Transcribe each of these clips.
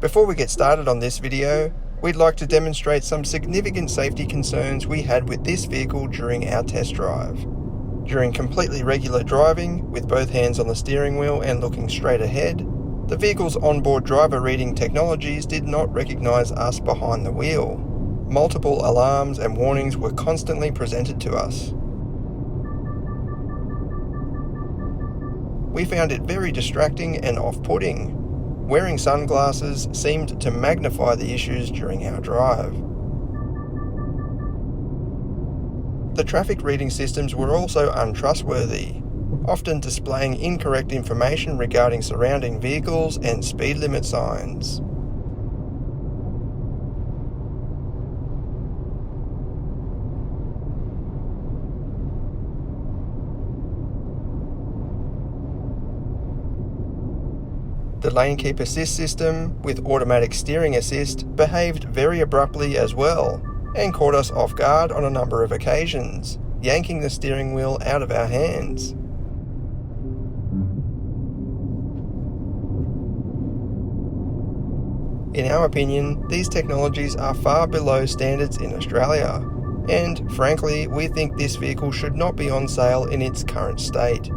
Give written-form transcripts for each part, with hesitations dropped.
Before we get started on this video, we'd like to demonstrate some significant safety concerns we had with this vehicle during our test drive. During completely regular driving, with both hands on the steering wheel and looking straight ahead, the vehicle's onboard driver reading technologies did not recognize us behind the wheel. Multiple alarms and warnings were constantly presented to us. We found it very distracting and off-putting. Wearing sunglasses seemed to magnify the issues during our drive. The traffic reading systems were also untrustworthy, often displaying incorrect information regarding surrounding vehicles and speed limit signs. The lane keep assist system, with automatic steering assist, behaved very abruptly as well, and caught us off guard on a number of occasions, yanking the steering wheel out of our hands. In our opinion, these technologies are far below standards in Australia, and frankly, we think this vehicle should not be on sale in its current state.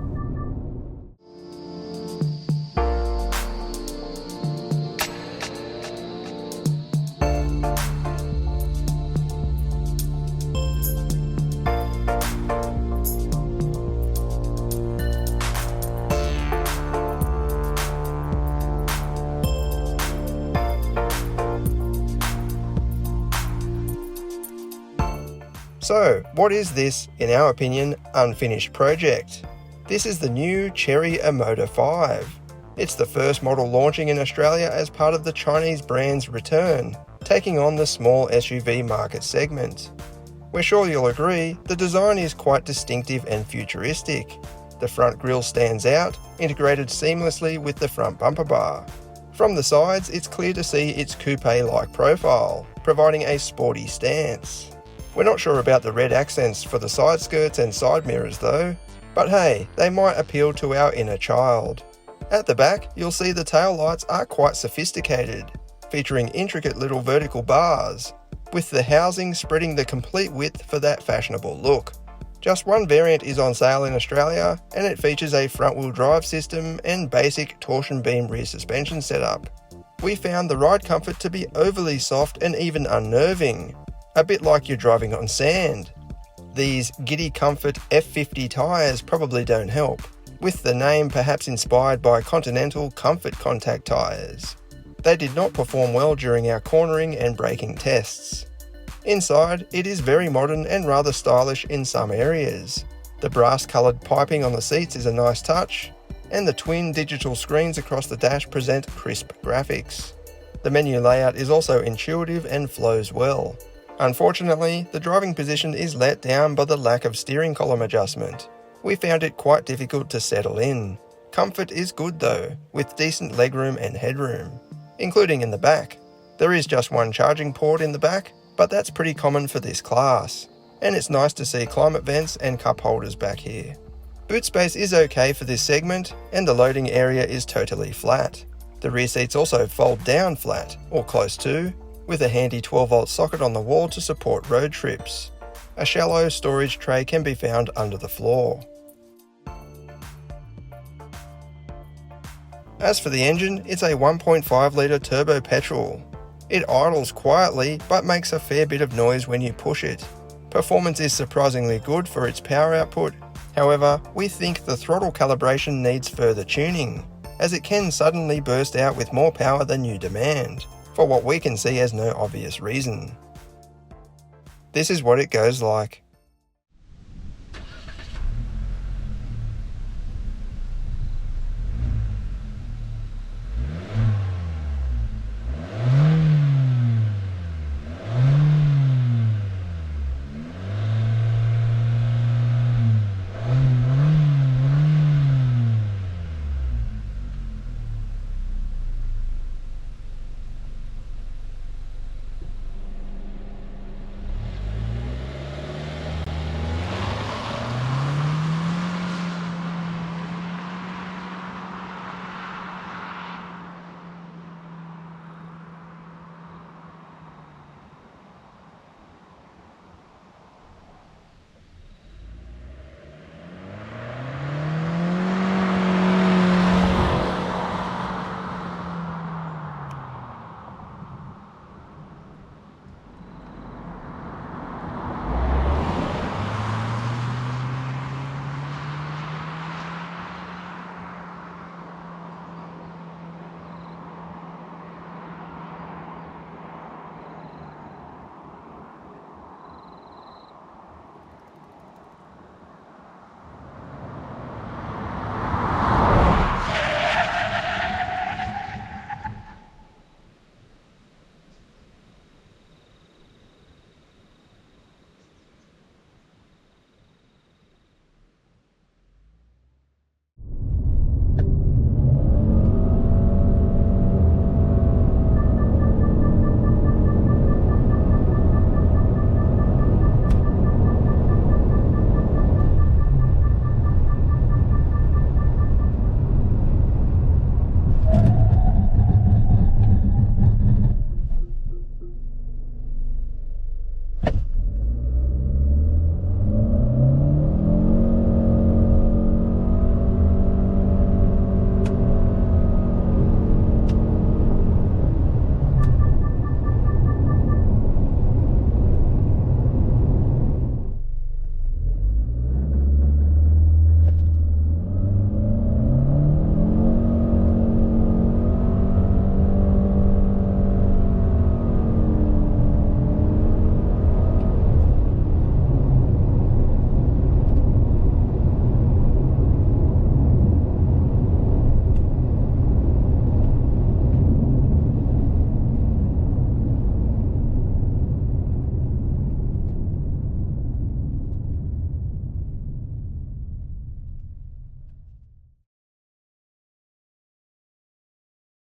So, what is this, in our opinion, unfinished project? This is the new Chery Omoda 5. It's the first model launching in Australia as part of the Chinese brand's return, taking on the small SUV market segment. We're sure you'll agree, the design is quite distinctive and futuristic. The front grille stands out, integrated seamlessly with the front bumper bar. From the sides, it's clear to see its coupe-like profile, providing a sporty stance. We're not sure about the red accents for the side skirts and side mirrors though, but hey, they might appeal to our inner child. At the back, you'll see the tail lights are quite sophisticated, featuring intricate little vertical bars, with the housing spreading the complete width for that fashionable look. Just one variant is on sale in Australia, and it features a front-wheel drive system and basic torsion beam rear suspension setup. We found the ride comfort to be overly soft and even unnerving, a bit like you're driving on sand. These Giddy Comfort F50 tyres probably don't help, with the name perhaps inspired by Continental Comfort Contact tyres. They did not perform well during our cornering and braking tests. Inside, it is very modern and rather stylish in some areas. The brass-coloured piping on the seats is a nice touch, and the twin digital screens across the dash present crisp graphics. The menu layout is also intuitive and flows well. Unfortunately, the driving position is let down by the lack of steering column adjustment. We found it quite difficult to settle in. Comfort is good though, with decent legroom and headroom, including in the back. There is just one charging port in the back, but that's pretty common for this class, and it's nice to see climate vents and cup holders back here. Boot space is okay for this segment, and the loading area is totally flat. The rear seats also fold down flat, or close to, with a handy 12-volt socket on the wall to support road trips. A shallow storage tray can be found under the floor. As for the engine, it's a 1.5-litre turbo-petrol. It idles quietly, but makes a fair bit of noise when you push it. Performance is surprisingly good for its power output. However, we think the throttle calibration needs further tuning, as it can suddenly burst out with more power than you demand, for what we can see as no obvious reason. This is what it goes like.